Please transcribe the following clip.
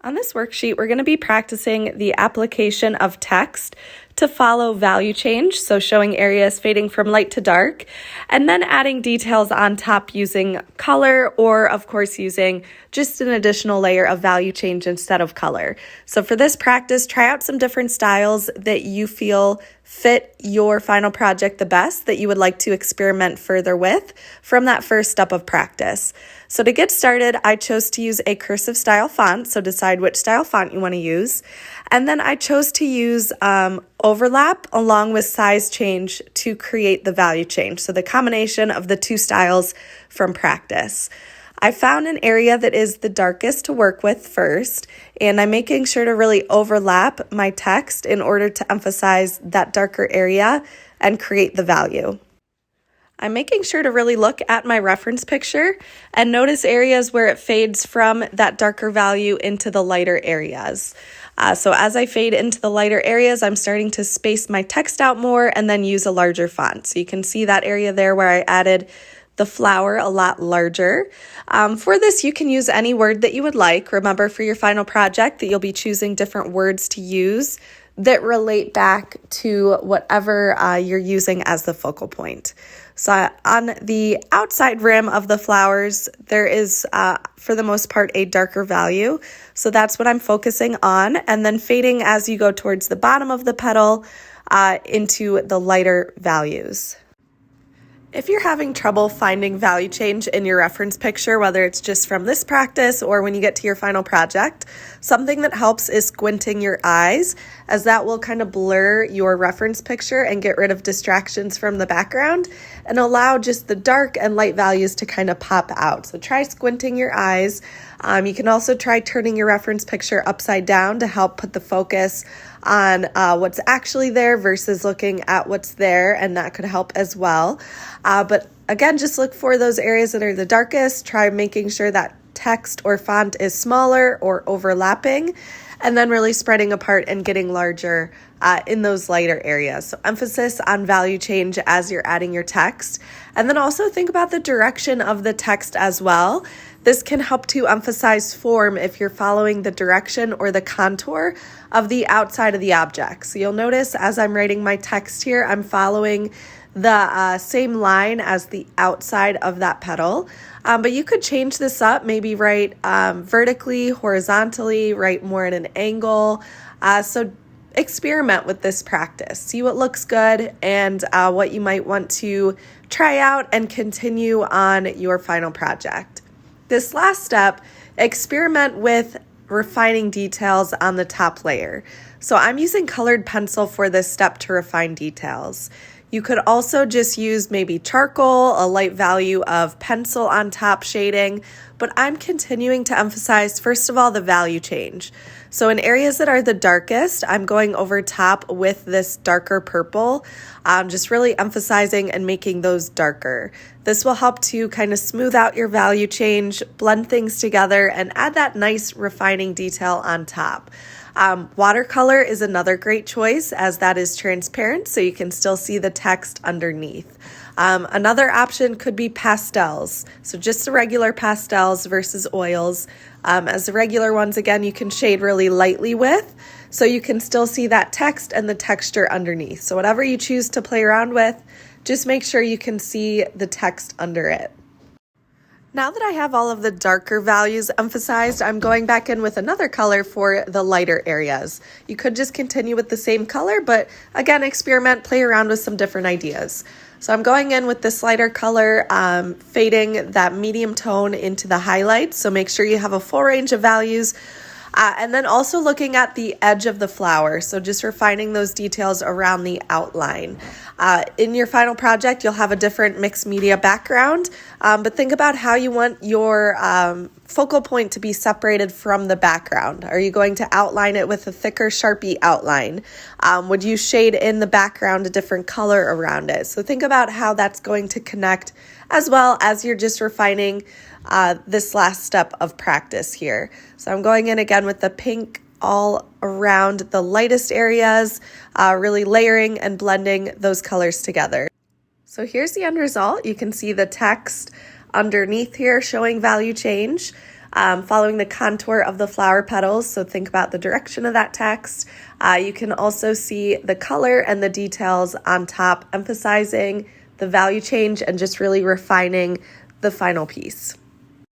On this worksheet, we're going to be practicing the application of text to follow value change, so showing areas fading from light to dark, and then adding details on top using color or, of course, using just an additional layer of value change instead of color. So for this practice, try out some different styles that you feel fit your final project the best, that you would like to experiment further with from that first step of practice. So to get started, I chose to use a cursive style font, so decide which style font you want to use. And then I chose to use overlap along with size change to create the value change, so the combination of the two styles from practice. I found an area that is the darkest to work with first, and I'm making sure to really overlap my text in order to emphasize that darker area and create the value. I'm making sure to really look at my reference picture and notice areas where it fades from that darker value into the lighter areas. So as I fade into the lighter areas, I'm starting to space my text out more and then use a larger font. So you can see that area there where I added the flower a lot larger. For this, you can use any word that you would like. Remember, for your final project that you'll be choosing different words to use that relate back to whatever you're using as the focal point. So on the outside rim of the flowers, there is, for the most part, a darker value. So that's what I'm focusing on, and then fading as you go towards the bottom of the petal into the lighter values. If you're having trouble finding value change in your reference picture, whether it's just from this practice or when you get to your final project, something that helps is squinting your eyes, as that will kind of blur your reference picture and get rid of distractions from the background and allow just the dark and light values to kind of pop out. So try squinting your eyes. You can also try turning your reference picture upside down to help put the focus on what's actually there versus looking at what's there, and that could help as well. But again, just look for those areas that are the darkest. Try making sure that text or font is smaller or overlapping, and then really spreading apart and getting larger in those lighter areas. So emphasis on value change as you're adding your text. And then also think about the direction of the text as well. This can help to emphasize form if you're following the direction or the contour of the outside of the object. So you'll notice as I'm writing my text here, I'm following the same line as the outside of that petal. But you could change this up, maybe write vertically, horizontally, write more at an angle. So experiment with this practice. See what looks good and what you might want to try out and continue on your final project. This last step, experiment with refining details on the top layer. So I'm using colored pencil for this step to refine details. You could also just use maybe charcoal, a light value of pencil on top shading, but I'm continuing to emphasize, first of all, the value change. So in areas that are the darkest, I'm going over top with this darker purple, just really emphasizing and making those darker. This will help to kind of smooth out your value change, blend things together, and add that nice refining detail on top. Watercolor is another great choice, as that is transparent, so you can still see the text underneath. Another option could be pastels, so just the regular pastels versus oils. As the regular ones, again, you can shade really lightly with, so you can still see that text and the texture underneath. So whatever you choose to play around with, just make sure you can see the text under it. Now that I have all of the darker values emphasized, I'm going back in with another color for the lighter areas. You could just continue with the same color, but again, experiment, play around with some different ideas. So I'm going in with this lighter color, fading that medium tone into the highlights. So make sure you have a full range of values. And then also looking at the edge of the flower, so just refining those details around the outline. In your final project, you'll have a different mixed media background, but think about how you want your focal point to be separated from the background. Are you going to outline it with a thicker Sharpie outline? Would you shade in the background a different color around it? So think about how that's going to connect, as well as you're just refining this last step of practice here. So I'm going in again with the pink all around the lightest areas, really layering and blending those colors together. So here's the end result. You can see the text underneath here showing value change. following the contour of the flower petals. So think about the direction of that text. You can also see the color and the details on top, emphasizing the value change and just really refining the final piece.